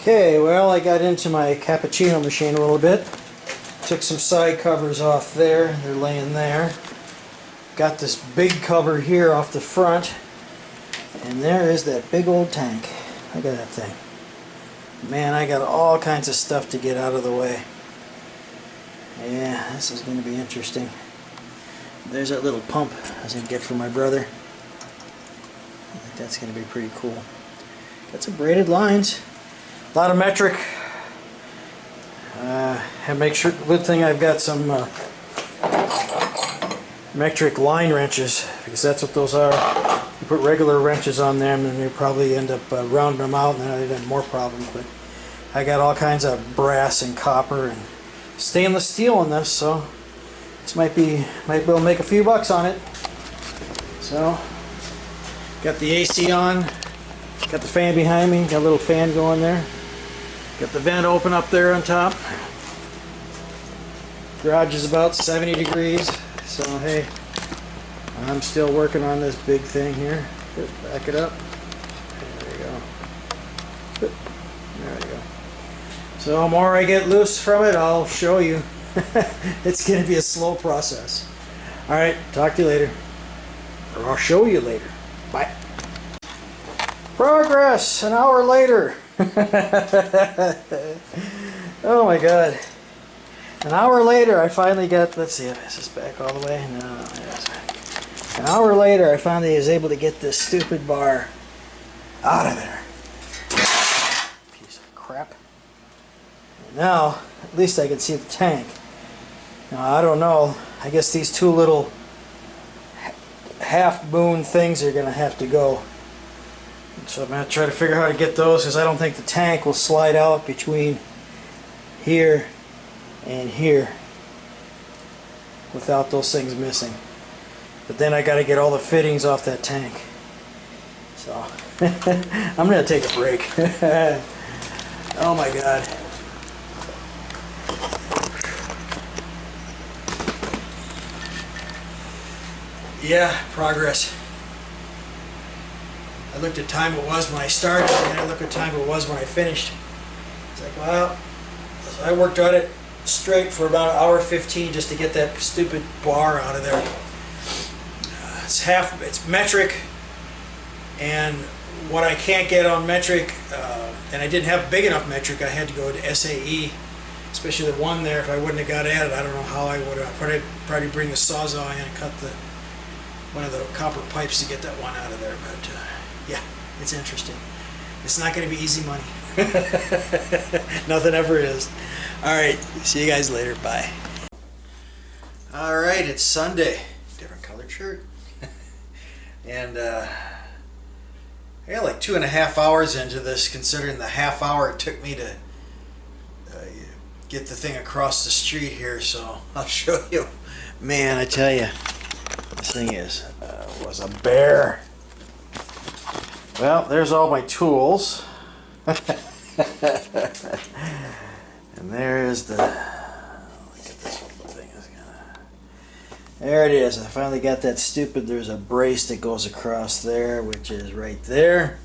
Okay, well, I got into my cappuccino machine a little bit. Took some side covers off there. They're laying there. Got this big cover here off the front. And there is that big old tank. Look at that thing. Man, I got all kinds of stuff to get out of the way. Yeah, this is going to be interesting. There's that little pump I was going to get for my brother. I think that's going to be pretty cool. Got some braided lines. A lot of metric. And make sure, good thing I've got some metric line wrenches, because that's what those are. You put regular wrenches on them and you probably end up rounding them out, and then I'd have more problems. But I got all kinds of brass and copper and stainless steel in this, so this might be able to make a few bucks on it. So got the AC on, got the fan behind me, got a little fan going there. Got the vent open up there on top. Garage is about 70 degrees, so hey, I'm still working on this big thing here. Back it up. There we go. There we go. So the more I get loose from it, I'll show you. It's going to be a slow process. Alright, talk to you later. Or I'll show you later. Bye. Progress! An hour later. Oh my god. An hour later I finally got, let's see if this is back all the way. No, yes. An hour later I finally was able to get this stupid bar out of there. Piece of crap. And now, at least I can see the tank. Now I don't know, I guess these two little half moon things are gonna have to go. So I'm going to try to figure out how to get those, because I don't think the tank will slide out between here and here without those things missing. But then I got to get all the fittings off that tank. So I'm going to take a break. Oh my god. Yeah, progress. I looked at time it was when I started, and then I looked at time it was when I finished. It's like, well, so I worked on it straight for about 1:15 just to get that stupid bar out of there. It's metric, and what I can't get on metric, and I didn't have big enough metric, I had to go to SAE, especially the one there. If I wouldn't have got at it, I don't know how I would have. Probably bring the Sawzall in and cut one of the copper pipes to get that one out of there, but yeah, it's interesting. It's not going to be easy money. Nothing ever is. Alright, see you guys later. Bye. Alright, it's Sunday. Different colored shirt. And I got like 2.5 hours into this, considering the half hour it took me to get the thing across the street here, so I'll show you. Man, I tell you, this thing was a bear. Well, there's all my tools. And there's the, look at this thing. There it is. I finally got that stupid, there's a brace that goes across there, which is right there.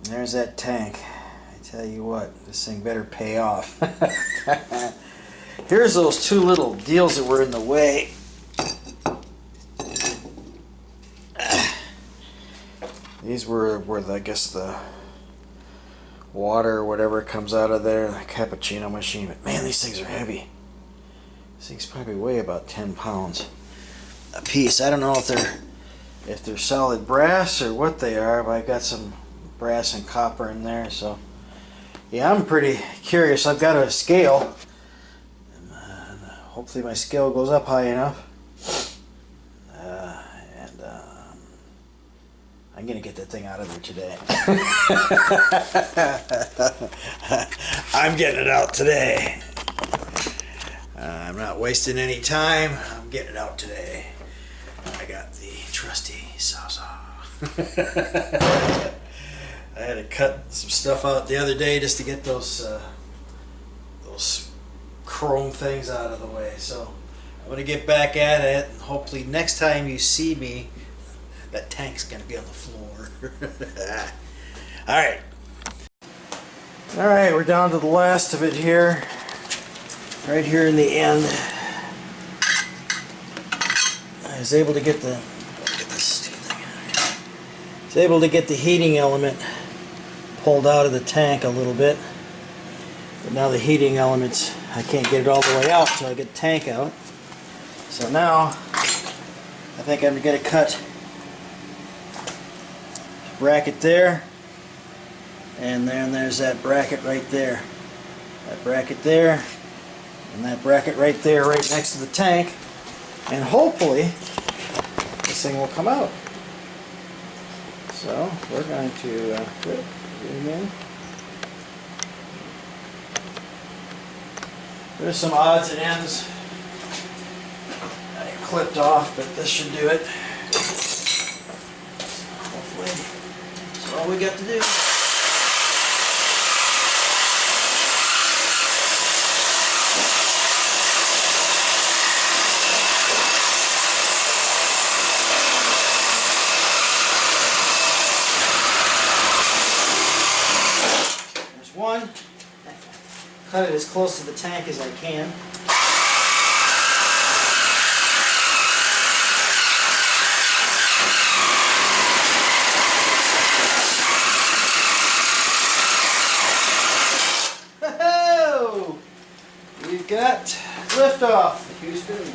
And there's that tank. I tell you what, this thing better pay off. Here's those two little deals that were in the way. These were I guess the water or whatever comes out of there, the cappuccino machine. But man, these things are heavy. These things probably weigh about 10 pounds a piece. I don't know if they're solid brass or what they are, but I got some brass and copper in there. So yeah, I'm pretty curious. I've got a scale, and hopefully my scale goes up high enough. I'm going to get that thing out of there today. I'm getting it out today. I'm not wasting any time. I'm getting it out today. I got the trusty Sawzall. I had to cut some stuff out the other day just to get those chrome things out of the way. So I'm going to get back at it, and hopefully next time you see me, that tank's going to be on the floor. Alright. Alright, we're down to the last of it here. Right here in the end. I was able to get the heating element pulled out of the tank a little bit. But now the heating elements, I can't get it all the way out until I get the tank out. So now, I think I'm going to cut bracket there, and then there's that bracket right there. That bracket there, and that bracket right there, right next to the tank. And hopefully, this thing will come out. So, we're going to zoom in. There's some odds and ends I clipped off, but this should do it. Hopefully, that's all we got to do. There's one. Cut it as close to the tank as I can. Oh, we've got liftoff, Houston.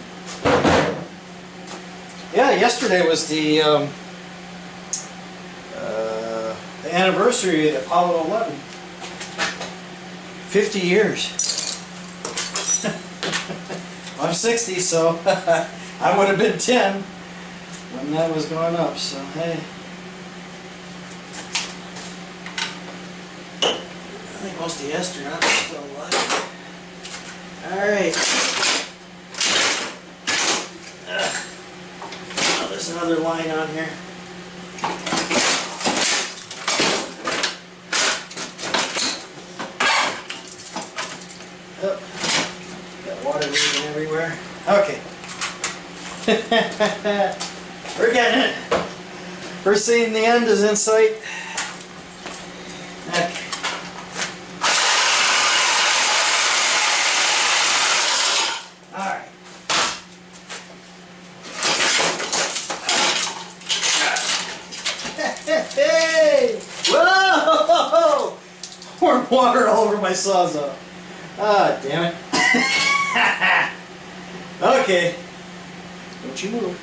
Yeah, yesterday was the anniversary of Apollo 11. 50 years. I'm 60, so I would have been 10 when that was going up, so hey. I think most of the astronauts are still alive. Alright. Oh, there's another line on here. Oh, got water leaking everywhere. Okay. We're getting it. We're seeing the end is in sight. Okay. Alright. Hey! Whoa! Pouring water all over my Sawzall. Ah, damn it. Okay. Don't you move.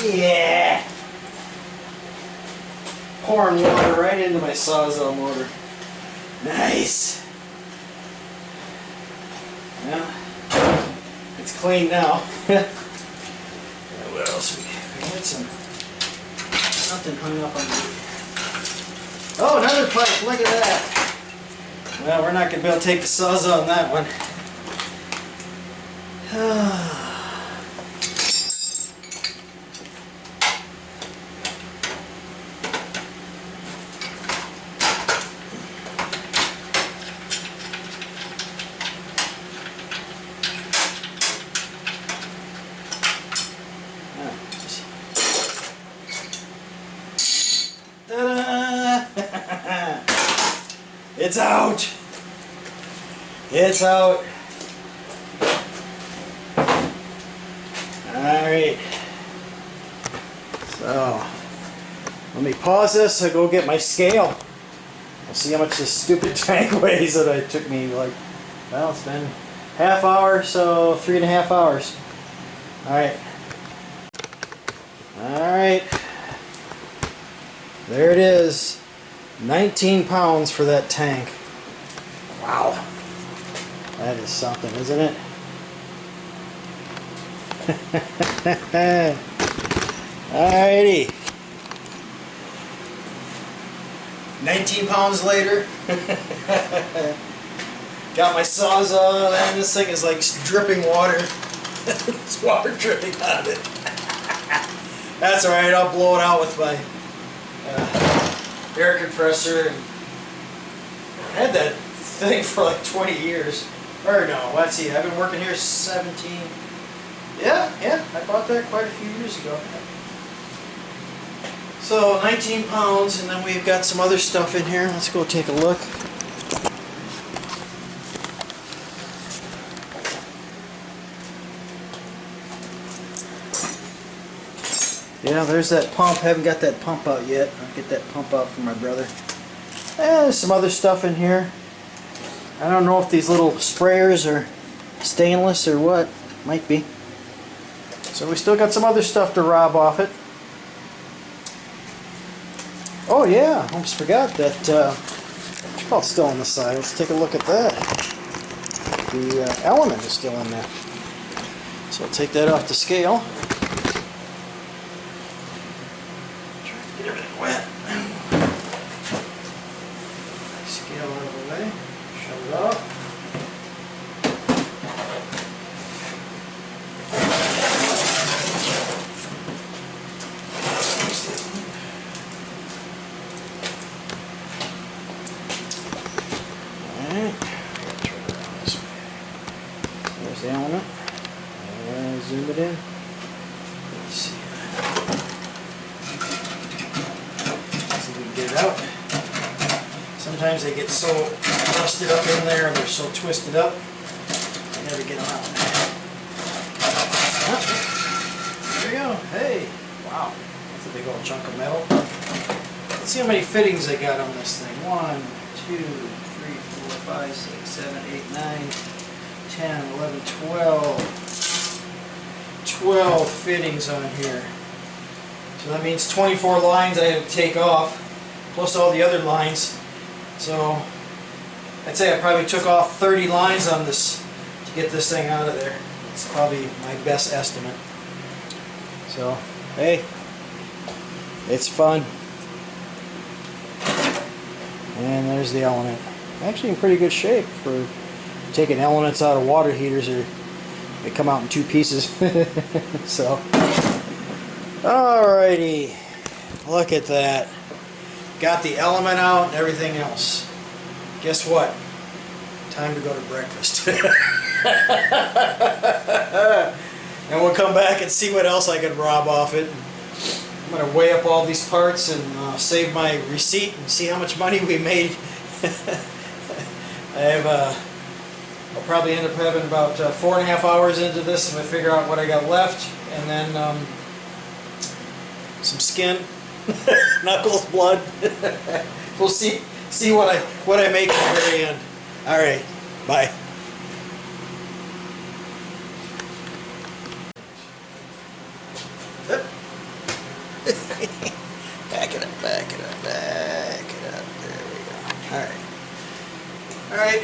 Yeah. Pouring water right into my Sawzall motor. Nice. Well, it's clean now. What else we had something hung up on the... Oh, another pipe. Look at that. Well, we're not going to be able to take the Sawzall on that one. It's out! It's out! Alright. So, let me pause this and go get my scale. I'll see how much this stupid tank weighs that it took me like, well, it's been half hour, so 3.5 hours. Alright. Alright. There it is. 19 pounds for that tank. Wow. That is something, isn't it? Alrighty. 19 pounds later. Got my Sawzall, and this thing is like dripping water. It's water dripping out of it. That's alright, I'll blow it out with my air compressor. I had that thing for like 20 years. Or no, let's see, I've been working here 17. Yeah, I bought that quite a few years ago. So 19 pounds, and then we've got some other stuff in here. Let's go take a look. Yeah, there's that pump. Haven't got that pump out yet. I'll get that pump out for my brother. There's some other stuff in here. I don't know if these little sprayers are stainless or what. Might be. So we still got some other stuff to rob off it. Oh yeah, almost forgot that it's still on the side. Let's take a look at that. The element is still in there. So I'll take that off the scale. Try to get everything wet. Scale out of the way. Shut it off. There's the element. Zoom it in. Let's see. See if we can get it out. Sometimes they get so rusted up in there, they're so twisted up, I never get them out. There we go. Hey! Wow. That's a big old chunk of metal. Let's see how many fittings I got on this thing. 1, 2, 3, 4, 5, 6, 7, 8, 9, 10, 11, 12. 12 fittings on here. So that means 24 lines I had to take off, plus all the other lines. So I'd say I probably took off 30 lines on this to get this thing out of there. It's probably my best estimate. So, hey, it's fun. And there's the element. Actually in pretty good shape for taking elements out of water heaters. They come out in 2 pieces. So, alrighty, look at that. Got the element out and everything else. Guess what? Time to go to breakfast. And we'll come back and see what else I can rob off it. I'm going to weigh up all these parts and save my receipt and see how much money we made. I'll probably end up having about 4.5 hours into this if I figure out what I got left, and then some skin, knuckles, blood. We'll see what I make at the very end. All right, bye. Back it up, back it up, back it up. There we go. All right. All right.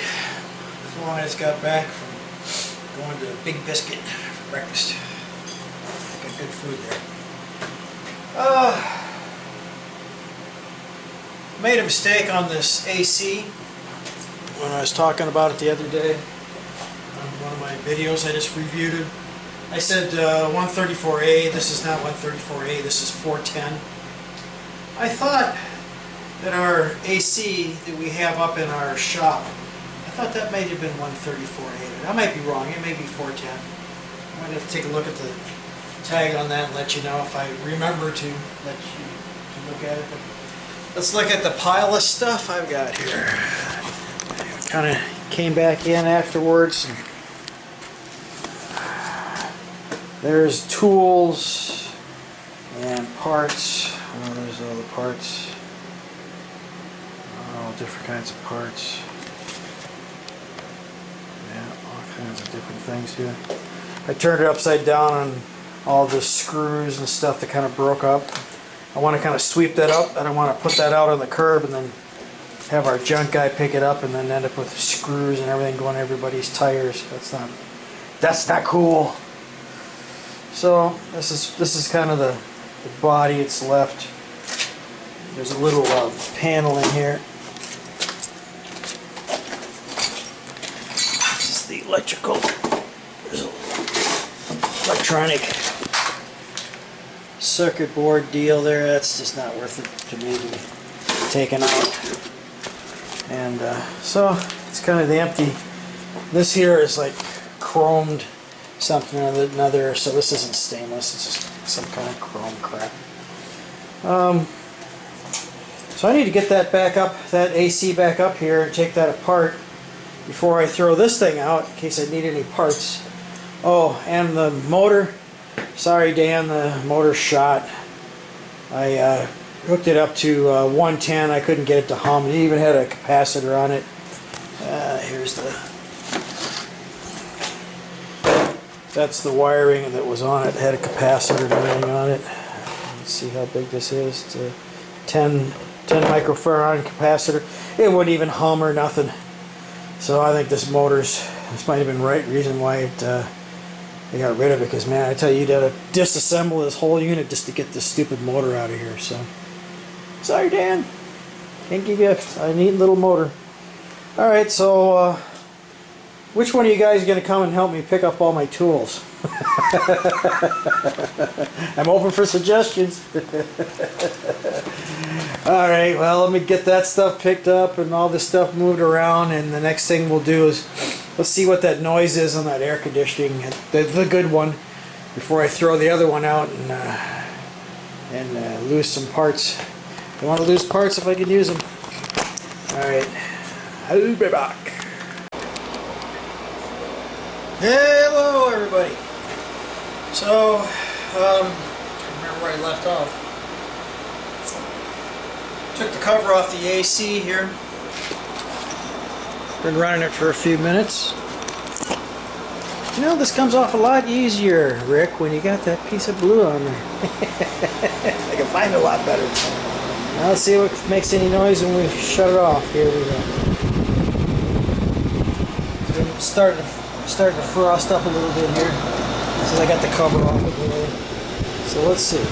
As long as I got back from going to Big Biscuit for breakfast. Got good food there. Made a mistake on this AC when I was talking about it the other day on one of my videos I just reviewed it. I said 134A. This is not 134A. This is 410. I thought that our AC that we have up in our shop, I thought that might have been 134A. I might be wrong. It may be 410. I might have to take a look at the tag on that and let you know if I remember to let you look at it. But let's look at the pile of stuff I've got here. Kind of came back in afterwards. There's tools and parts. Oh, there's all the parts. All different kinds of parts. Yeah, all kinds of different things here. I turned it upside down on all the screws and stuff that kind of broke up. I want to kind of sweep that up. I don't want to put that out on the curb and then have our junk guy pick it up and then end up with screws and everything going to everybody's tires. That's not cool. So this is kind of the body it's left. There's a little panel in here. This is the electrical. There's an electronic circuit board deal there. That's just not worth it to me to be taken out. And so it's kind of the empty. This here is like chromed something or another, so this isn't stainless, it's just some kind of chrome crap. So I need to get that back up, that AC back up here, and take that apart before I throw this thing out in case I need any parts. Oh, and the motor. Sorry, Dan, the motor's shot. I hooked it up to 110. I couldn't get it to hum. It even had a capacitor on it. Here's that's the wiring that was on it. It had a capacitor and everything on it. Let's see how big this is. It's a 10 microfarad capacitor. It wouldn't even hum or nothing. So I think this might have been the right reason why they got rid of it, because man, I tell you, you'd have to disassemble this whole unit just to get this stupid motor out of here. So sorry, Dan, can't give you a neat little motor. Alright, so which one of you guys is going to come and help me pick up all my tools? I'm open for suggestions. Alright, well, let me get that stuff picked up and all this stuff moved around, and the next thing we'll do is let's see what that noise is on that air conditioning, the good one, before I throw the other one out and lose some parts. I want to lose parts if I can use them. Alright, I'll be back. Hello everybody. So, remember where I left off. Took the cover off the AC here. Been running it for a few minutes. You know, this comes off a lot easier, Rick, when you got that piece of blue on there. I can find it a lot better. Now let's see what makes any noise when we shut it off. Here we go. It's starting to frost up a little bit here since I got the cover off of the way. So let's see.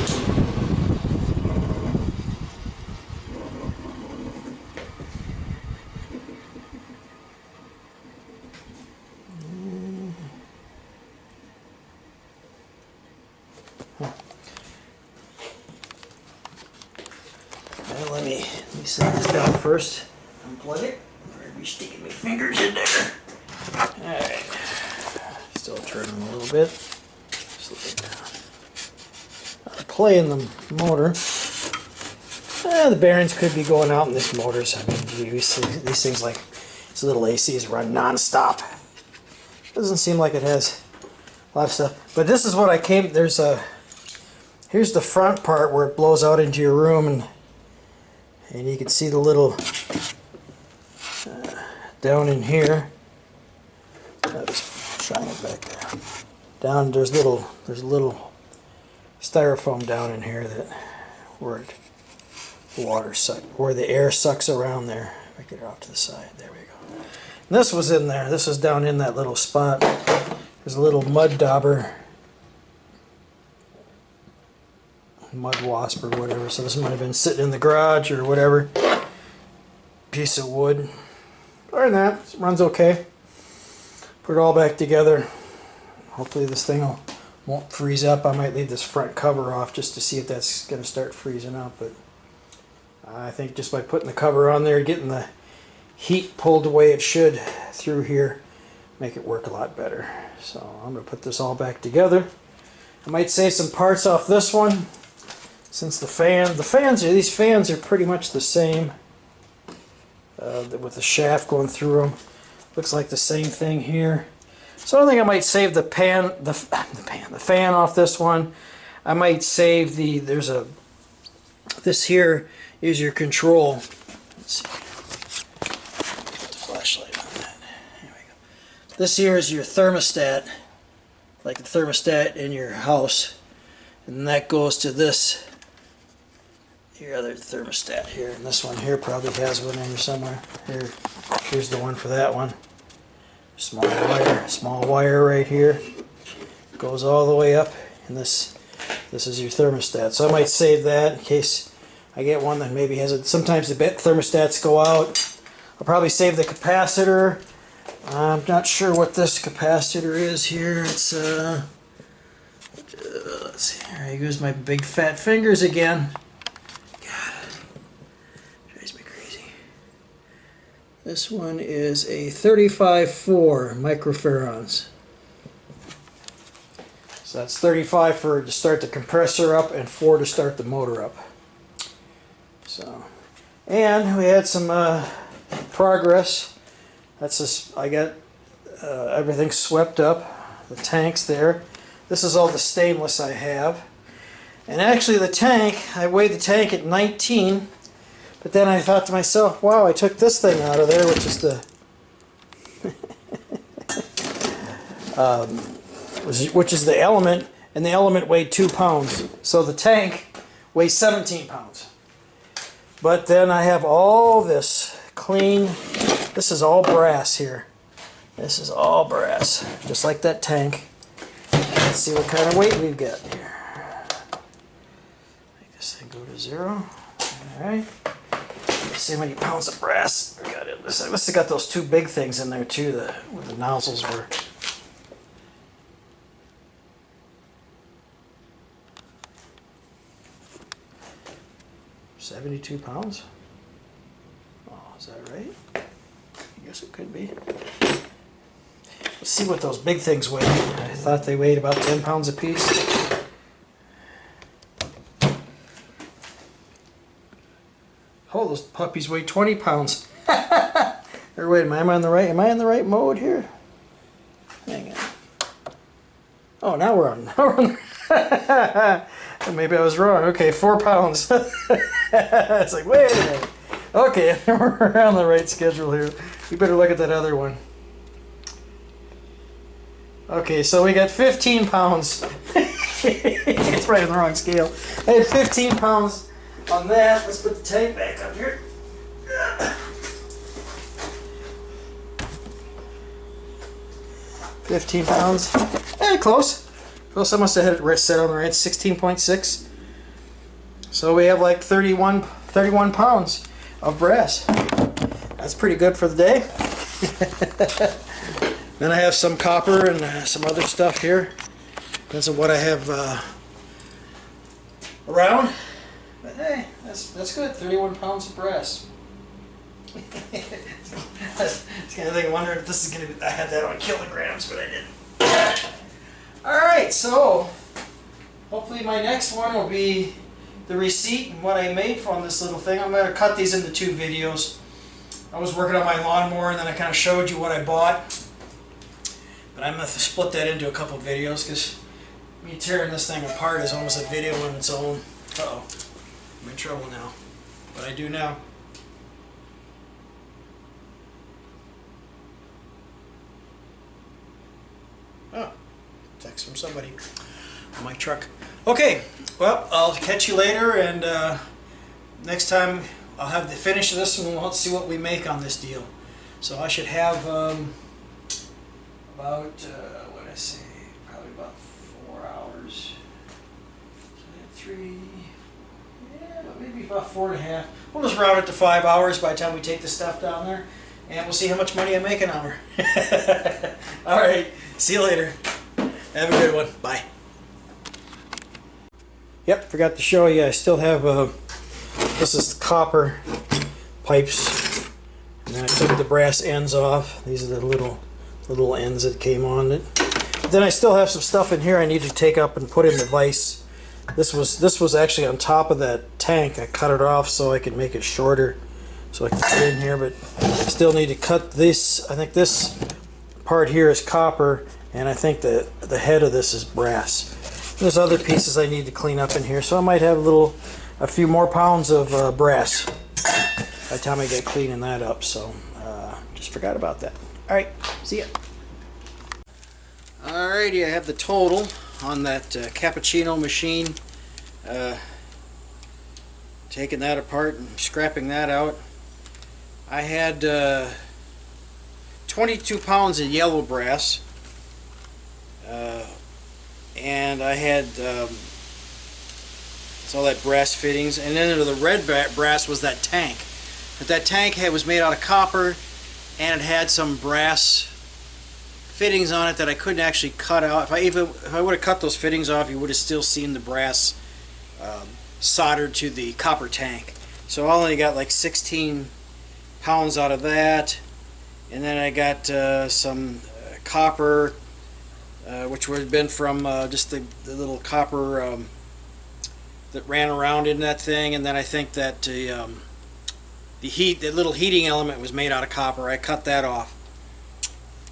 Well, let me set this down first. Unplug it. I'll be sticking my fingers in there. Alright. Still turning a little bit. Slow it down. Playing the motor. The bearings could be going out in this motor. So I mean, these things, like these little ACs, run non-stop. Doesn't seem like it has a lot of stuff. But this is what I came. Here's the front part where it blows out into your room, and you can see the little down in here. I'll just shine it back there. Down there's a little styrofoam down in here where the air sucks around there. If I get it off to the side, there we go. And this was in there. This is down in that little spot. There's a little mud dauber, mud wasp or whatever. So this might have been sitting in the garage or whatever. Piece of wood. Other than that, it runs okay. Put it all back together. Hopefully this thing won't freeze up. I might leave this front cover off just to see if that's going to start freezing up. But I think just by putting the cover on there, getting the heat pulled the way it should through here, make it work a lot better. So I'm going to put this all back together. I might save some parts off this one, since these fans are pretty much the same, with the shaft going through them. Looks like the same thing here. So I think I might save the fan off this one. I might save this here is your control. Let's see. Put the flashlight on that. Here we go. This here is your thermostat, like the thermostat in your house, and that goes to your other thermostat here, and this one here probably has one in here somewhere. Here's the one for that one. Small wire right here. Goes all the way up, and this is your thermostat. So I might save that in case I get one that maybe has it. Sometimes the thermostats go out. I'll probably save the capacitor. I'm not sure what this capacitor is here. It's let's see. There goes my big fat fingers again. This one is a 35.4 microfarads. So that's 35 to start the compressor up and 4 to start the motor up. And we had some progress. That's just, I got everything swept up, the tanks there. This is all the stainless I have. And actually the tank, I weighed the tank at 19, but then I thought to myself, wow, I took this thing out of there, which is the which is the Element, and the Element weighed 2 pounds. So the tank weighs 17 pounds. But then I have all this clean, this is all brass here. This is all brass, just like that tank. Let's see what kind of weight we've got here. Make this thing go to 0. Alright. Let's see how many pounds of brass we got in this. I must have got those 2 big things in there too, where the nozzles were. 72 pounds? Oh, is that right? I guess it could be. Let's see what those big things weigh. I thought they weighed about 10 pounds apiece. Oh, those puppies weigh 20 pounds. Or wait, am I on the right? Am I in the right mode here? Hang on. Oh, now we're on. Maybe I was wrong. Okay, 4 pounds. It's like, wait a minute. Okay, we're on the right schedule here. We better look at that other one. Okay, so we got 15 pounds. It's probably on the wrong scale. I had 15 pounds on that. Let's put the tank back up here. 15 pounds. Close. Close. I must have had it set on the right. 16.6. So we have like 31 pounds of brass. That's pretty good for the day. Then I have some copper and some other stuff here. Depends on what I have around. But hey, that's good. 31 pounds of brass. That's kind of thing. I wonder if this is gonna be. I had that on kilograms, but I didn't. All right, so hopefully my next one will be the receipt and what I made from this little thing. I'm gonna cut these into 2 videos. I was working on my lawnmower, and then I kind of showed you what I bought. But I'm gonna split that into a couple videos because me tearing this thing apart is almost a video on its own. Uh-oh, I'm in trouble now. But I do now. Oh, text from somebody on my truck. Okay, well, I'll catch you later, and next time I'll have the finish of this, and we'll see what we make on this deal. So I should have about, what did I say, probably about 4 hours. So 3, yeah, maybe about 4.5. We'll just round it to 5 hours by the time we take the stuff down there, and we'll see how much money I make an hour. All right, see you later. Have a good one. Bye. Yep, forgot to show you. I still have this is copper pipes, and then I took the brass ends off. These are the little ends that came on it. But then I still have some stuff in here I need to take up and put in the vise. This was actually on top of that tank. I cut it off so I could make it shorter, so I can put it in here. But I still need to cut this. I think this part here is copper, and I think the head of this is brass. There's other pieces I need to clean up in here, so I might have a few more pounds of brass by the time I get cleaning that up. So just forgot about that. All right, see ya. Alrighty, I have the total on that cappuccino machine. Taking that apart and scrapping that out. I had 22 pounds of yellow brass. And I had it's all that brass fittings, and then the red brass was that tank. But that tank was made out of copper, and it had some brass fittings on it that I couldn't actually cut out. If I would have cut those fittings off, you would have still seen the brass soldered to the copper tank. So I only got like 16 pounds out of that, and then I got some copper. Which would have been from just the little copper that ran around in that thing, and then I think that the little heating element was made out of copper. I cut that off.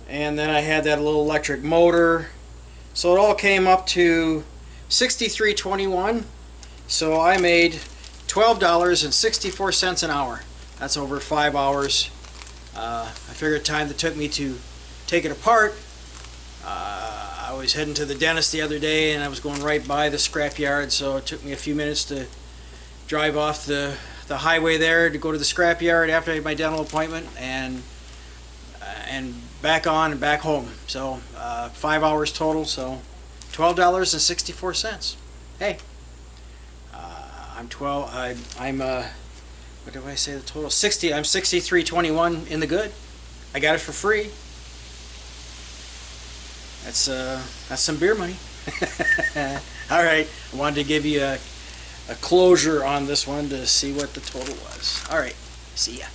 And then I had that little electric motor. So it all came up to $63.21. So I made $12.64 an hour. That's over 5 hours. I figured the time that took me to take it apart. I was heading to the dentist the other day, and I was going right by the scrapyard, so it took me a few minutes to drive off the highway there to go to the scrapyard after I had my dental appointment, and back on and back home. So 5 hours total, so $12.64. Hey, I'm what do I say the total? 60. I'm 63.21 in the good. I got it for free. That's some beer money. All right, I wanted to give you a closure on this one to see what the total was. All right, see ya.